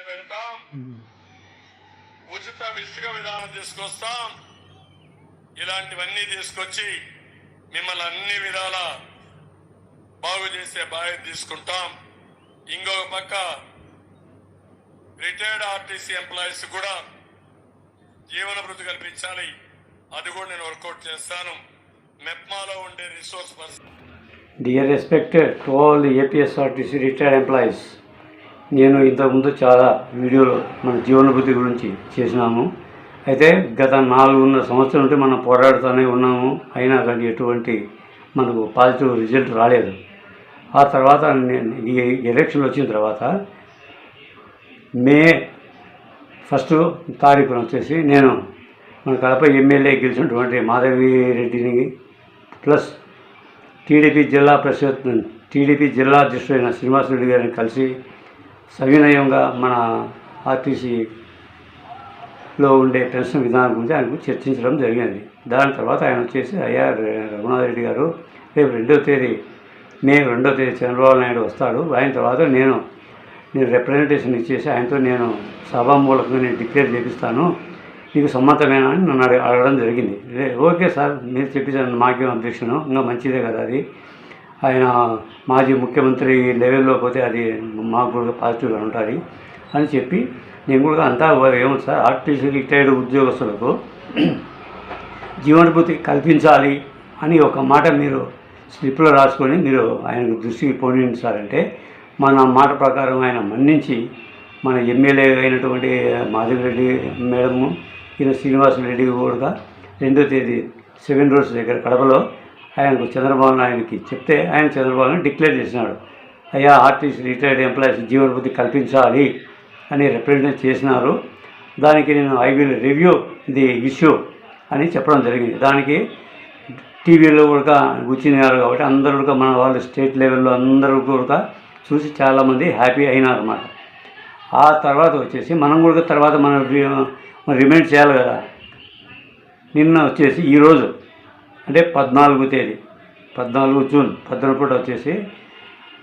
పెడతాం, ఉచిత ఇసుక విధానం తీసుకొస్తాం. ఇలాంటివన్నీ తీసుకొచ్చి మిమ్మల్ని అన్ని విధాల బాగు చేసే బాధ్యత తీసుకుంటాం. ఇంకొక పక్క రిటైర్డ్ ఆర్టీసీ ఎంప్లాయీస్ కూడా జీవన భృతి కల్పించాలి. అది కూడా నేను వర్కౌట్ చేస్తాను. మెప్మాలో ఉండే resource person. Dear respected to all the APSRTC retired employees, నేను ఇంతకుముందు చాలా వీడియోలు మన జీవనభృతి గురించి చేసినాము. అయితే గత 4.5 సంవత్సరం నుండి మనం పోరాడుతూనే ఉన్నాము. అయినా కానీ ఎటువంటి మనకు పాజిటివ్ రిజల్ట్ రాలేదు. ఆ తర్వాత ఈ ఎలక్షన్లు వచ్చిన తర్వాత మే 1 తారీఖున వచ్చేసి నేను మన కడప ఎమ్మెల్యే గెలిచినటువంటి మాధవి రెడ్డిని ప్లస్ టీడీపీ జిల్లా అధ్యక్షుడైన శ్రీనివాసరెడ్డి గారిని కలిసి సవినయంగా మన ఆర్టీసీలో ఉండే పెన్షన్ విధానం గురించి ఆయనకు చర్చించడం జరిగింది. దాని తర్వాత ఆయన వచ్చేసి అయ్యా రఘునాథ్ రెడ్డి గారు రేపు మే 2వ తేదీ చంద్రబాబు నాయుడు వస్తాడు. ఆయన తర్వాత నేను రిప్రజెంటేషన్ ఇచ్చేసి ఆయనతో నేను సభామూలకంగా నేను డిక్లేర్ చేపిస్తాను, మీకు సమ్మతమేనా అని నన్ను అడగడం జరిగింది. ఓకే సార్, మీరు చెప్పించాను, మాకేం అబ్జెక్షన్, ఇంకా మంచిదే కదా అది. ఆయన మాజీ ముఖ్యమంత్రి లెవెల్లో పోతే అది మాకు కూడా పాజిటివ్గా ఉంటుంది అని చెప్పి నేను కూడా అంతా ఏమో సార్ ఆర్టీసీ రిటైర్డ్ ఉద్యోగస్తులకు జీవనభృతి కల్పించాలి అని ఒక మాట మీరు స్లిప్లో రాసుకొని మీరు ఆయనకు దృష్టికి పోనించారంటే మన మాట ప్రకారం ఆయన మన్నించి మన ఎమ్మెల్యే అయినటువంటి మాధవిరెడ్డి మేడము ఈయన శ్రీనివాసరెడ్డి కూడా 2వ తేదీ 7 రోడ్స్ దగ్గర కడపలో ఆయనకు చంద్రబాబు నాయుడికి చెప్తే ఆయన చంద్రబాబు డిక్లేర్ చేసినాడు, అయ్యా ఆర్టీసీ రిటైర్డ్ ఎంప్లాయీస్ జీవనభృతి కల్పించాలి అని రిప్రజెంట్ చేసినారు. దానికి నేను I will review the issue అని చెప్పడం జరిగింది. దానికి టీవీలో కూడా కూర్చున్నారు కాబట్టి అందరూ కూడా మన వాళ్ళు స్టేట్ లెవెల్లో అందరూ కూడా చూసి చాలామంది హ్యాపీ అయినారన్నమాట. ఆ తర్వాత వచ్చేసి మనం కూడా తర్వాత మనం రిమైండ్ చేయాలి కదా. నిన్న వచ్చేసి ఈరోజు అంటే 14వ తేదీ 14 జూన్ 14 పూట వచ్చేసి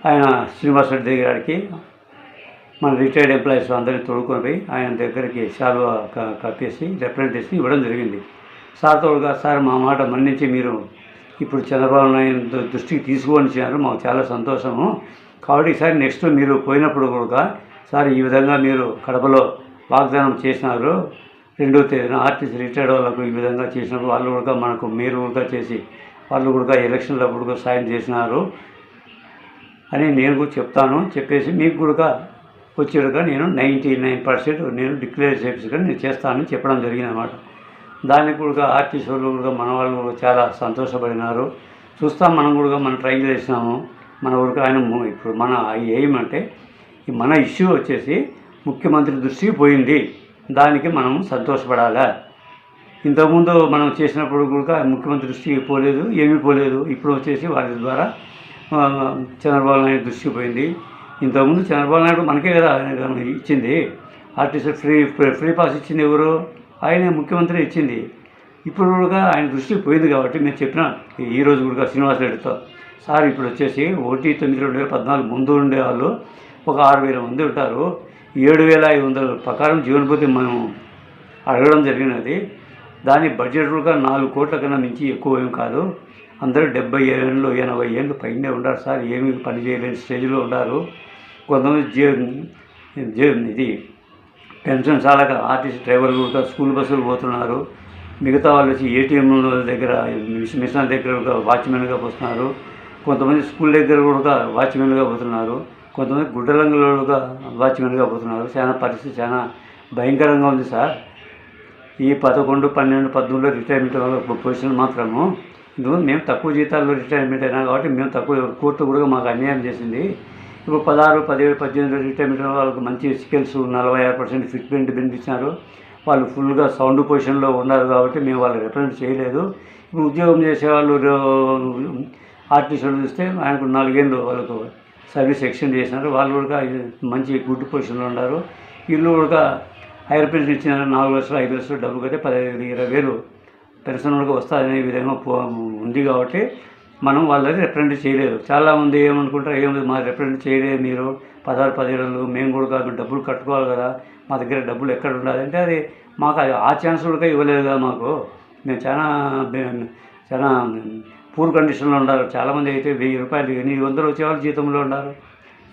ఆయన శ్రీనివాసరెడ్డి దగ్గరికి మన రిటైర్డ్ ఎంప్లాయీస్ అందరినీ తోడుకొని పోయి ఆయన దగ్గరికి శాలువా కప్పేసి రిప్రజెంటేషన్ ఇవ్వడం జరిగింది. సార్ తోడుగా సార్ మా మాట మన్నించి మీరు ఇప్పుడు చంద్రబాబు నాయుడు దృష్టికి తీసుకువచ్చారు, మాకు చాలా సంతోషము. కాబట్టి ఈసారి నెక్స్ట్ మీరు పోయినప్పుడు కూడా సార్ ఈ విధంగా మీరు కడపలో వాగ్దానం చేసినారు, 2వ తేదీన ఆర్టీసీ రిటైర్డ్ వాళ్ళకు ఈ విధంగా చేసినప్పుడు వాళ్ళు కూడా మనకు మీరు కూడా చేసి వాళ్ళు కూడా ఎలక్షన్లప్పుడు కూడా సాయం చేసినారు అని నేను కూడా చెప్తాను. చెప్పేసి మీకు కూడా వచ్చేట్టుగా నేను 99% నేను డిక్లేర్ చేసి నేను చేస్తానని చెప్పడం జరిగిందన్నమాట. దానికి కూడా ఆర్టీసీ వాళ్ళు కూడా మన వాళ్ళు కూడా చాలా సంతోషపడినారు. చూస్తాం, మనం కూడా మనం ట్రై చేసినాము. మన ఊరికి ఆయన ఇప్పుడు మన ఎయిమ్ అంటే మన ఇష్యూ వచ్చేసి ముఖ్యమంత్రి దృష్టికి పోయింది, దానికి మనం సంతోషపడాలా. ఇంతకుముందు మనం చేసినప్పుడు కూడా ముఖ్యమంత్రి దృష్టికి పోలేదు, ఏమీ పోలేదు. ఇప్పుడు వచ్చేసి వారి ద్వారా చంద్రబాబు నాయుడు దృష్టికి పోయింది. ఇంతకుముందు చంద్రబాబు నాయుడు మనకే కదా ఇచ్చింది, ఆర్టీసీ ఫ్రీ పాస్ ఇచ్చింది ఎవరు? ఆయనే ముఖ్యమంత్రి ఇచ్చింది. ఇప్పుడు కూడా ఆయన దృష్టికి పోయింది కాబట్టి మేము చెప్పిన ఈరోజు కూడా శ్రీనివాసరెడ్డితో సార్ ఇప్పుడు వచ్చేసి 1/9/2014 ముందు ఉండేవాళ్ళు ఒక 6,000 మంది ఉంటారు, 7,500 ప్రకారం జీవనభృతి మేము అడగడం జరిగినది. దాని బడ్జెట్ కూడా 4 కోట్ల కన్నా మించి ఎక్కువ ఏం కాదు. అందరూ 70 ఏళ్ళు 80 ఏళ్ళు పైనే ఉంటారు సార్, ఏమీ పని చేయలేని స్టేజ్లో ఉంటారు. కొంతమంది ఇది పెన్షన్ చాలా ఆర్టీసీ డ్రైవర్లు కూడా స్కూల్ బస్సులు పోతున్నారు. మిగతా వాళ్ళు వచ్చి ఏటీఎం దగ్గర మిషన్ దగ్గర వాచ్మెన్గా పోతున్నారు. కొంతమంది స్కూల్ దగ్గర కూడా వాచ్మెన్గా పోతున్నారు. కొంతమంది గుడ్డలంగలుగా వాచ్మెన్గా పోతున్నారు. చాలా పరిస్థితి చాలా భయంకరంగా ఉంది సార్. ఈ 11, 12, 13 రిటైర్మెంట్ వాళ్ళ పొజిషన్ మాత్రము మేము తక్కువ జీతాల్లో రిటైర్మెంట్ అయినా కాబట్టి మేము తక్కువ కోర్టు కూడా మాకు అన్యాయం చేసింది. ఇప్పుడు 16, 17, 18 రిటైర్మెంట్ వాళ్ళకు మంచి స్కిల్స్ 46% ఫిట్మెంట్ బెనిపించినారు. వాళ్ళు ఫుల్గా సౌండ్ పొజిషన్లో ఉన్నారు కాబట్టి మేము వాళ్ళు రిప్రజెంట్ చేయలేదు. ఇప్పుడు ఉద్యోగం చేసేవాళ్ళు ఆర్టీసీలు చూస్తే ఆయనకు 4 ఏళ్ళు వాళ్ళకు సర్వీస్ ఎక్స్టెండ్ చేసినారు. వాళ్ళు కూడా మంచి గుడ్ పొజిషన్లో ఉన్నారు. వీళ్ళు కూడా హైయర్ పెన్షన్ ఇచ్చిన 4 లక్షలు 5 లక్షలు డబ్బు కట్టే 15,000, 20,000 పెన్షన్ కూడా వస్తుందనే విధంగా ఉంది. కాబట్టి మనం వాళ్ళని రిప్రజెంట్ చేయలేదు. చాలామంది ఏమనుకుంటారు, ఏమి మా రిప్రజెంట్ చేయలేదు మీరు 16-17 మేము కూడా డబ్బులు కట్టుకోవాలి కదా, మా దగ్గర డబ్బులు ఎక్కడ ఉండాలి అంటే అది మాకు అది ఆ ఛాన్స్ కూడా ఇవ్వలేదు కదా మాకు. మేము చాలా పూర్ కండిషన్లో ఉన్నారు. చాలామంది అయితే 1000 రూపాయలు 800 వచ్చేవాళ్ళు జీతంలో ఉన్నారు.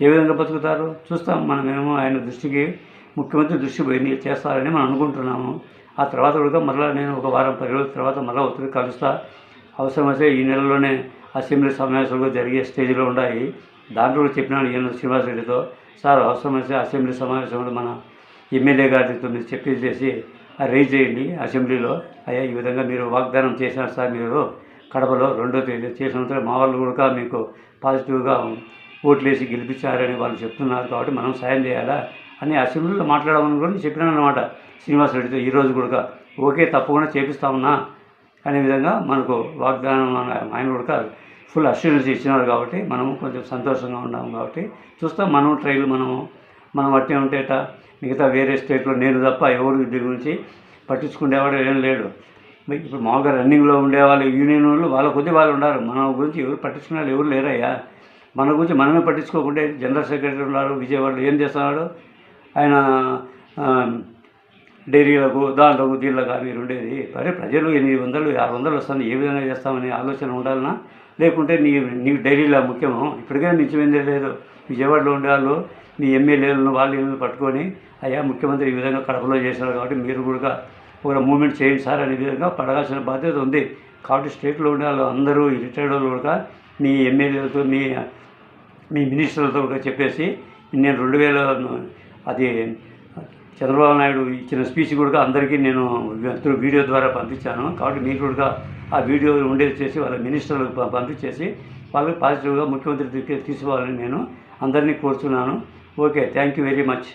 ఏ విధంగా బతుకుతారు చూస్తాం. మనమేమో ఆయన దృష్టికి ముఖ్యమంత్రి దృష్టి పోయి చేస్తారని మనం అనుకుంటున్నాము. ఆ తర్వాత కూడా మళ్ళీ నేను ఒక వారం 10 రోజుల తర్వాత మళ్ళీ ఒత్తిడి కలుస్తా. అవసరమైతే ఈ నెలలోనే అసెంబ్లీ సమావేశాలు జరిగే స్టేజ్లో ఉన్నాయి. దాంట్లో కూడా చెప్పినాను ఈయన శ్రీనివాసరెడ్డితో, సార్ అవసరమైతే అసెంబ్లీ సమావేశంలో మన ఎమ్మెల్యే గారితో మీరు చెప్పేసి రైజ్ చేయండి అసెంబ్లీలో. అయ్యా ఈ విధంగా మీరు వాగ్దానం చేశారు సార్, మీరు కడపలో 2వ తేదీ చేసినంత మా వాళ్ళు కూడా మీకు పాజిటివ్గా ఓట్లేసి గెలిపించారని వాళ్ళు చెప్తున్నారు, కాబట్టి మనం సాయం చేయాలా అని అసెంబ్లీలో మాట్లాడమని కూడా చెప్పినాను అనమాట శ్రీనివాసరెడ్డితో. ఈరోజు కూడా ఓకే తప్పకుండా చేపిస్తామన్నా అనే విధంగా మనకు వాగ్దానం ఆయన కూడా ఫుల్ అష్యూరెన్స్ ఇచ్చినారు. కాబట్టి మనము కొంచెం సంతోషంగా ఉన్నాము. కాబట్టి చూస్తాం మనం ట్రైలు మనం అట్టే ఉంటేట మిగతా వేరే స్టేట్లో నేను తప్ప ఎవరు దీని గురించి పట్టించుకునేవాడు ఏం లేడు. ఇప్పుడు మామూలుగా రన్నింగ్లో ఉండేవాళ్ళు యూనియన్ వాళ్ళు వాళ్ళ కొద్ది వాళ్ళు ఉన్నారు. మన గురించి ఎవరు పట్టించుకునే వాళ్ళు ఎవరు లేరయ్యా. మన గురించి మనమే పట్టించుకోకుంటే జనరల్ సెక్రటరీ ఉన్నారు విజయవాడలో, ఏం చేస్తున్నాడు ఆయన డైరీలకు దాంట్లకు దీంట్లకు మీరు ఉండేది. మరి ప్రజలు 800-600 వస్తుంది, ఏ విధంగా చేస్తామని ఆలోచన ఉండాలన్నా, లేకుంటే నీకు డైరీలో ముఖ్యము. ఇప్పటికైనా నిత్యమైందే లేదు. విజయవాడలో ఉండేవాళ్ళు మీ ఎమ్మెల్యేలను వాళ్ళు పట్టుకొని అయ్యా ముఖ్యమంత్రి ఈ విధంగా కడపలో చేశారు కాబట్టి మీరు కూడా ఒక మూమెంట్ చేయండి సార్ అనే విధంగా పడగాల్సిన బాధ్యత ఉంది. కాబట్టి స్టేట్లో ఉండే వాళ్ళు అందరూ రిటైర్డ్ వాళ్ళు కూడా మీ ఎమ్మెల్యేలతో మీ మినిస్టర్లతో కూడా చెప్పేసి నేను 2000 అది చంద్రబాబు నాయుడు ఇచ్చిన స్పీచ్ కూడా అందరికీ నేను వీడియో ద్వారా పంపించాను. కాబట్టి మీరు కూడా ఆ వీడియో ఉండేది చేసి వాళ్ళ మినిస్టర్లకు పంపించేసి వాళ్ళకి పాజిటివ్గా ముఖ్యమంత్రి తీసుకోవాలని నేను అందరినీ కోరుతున్నాను. Okay, thank you very much.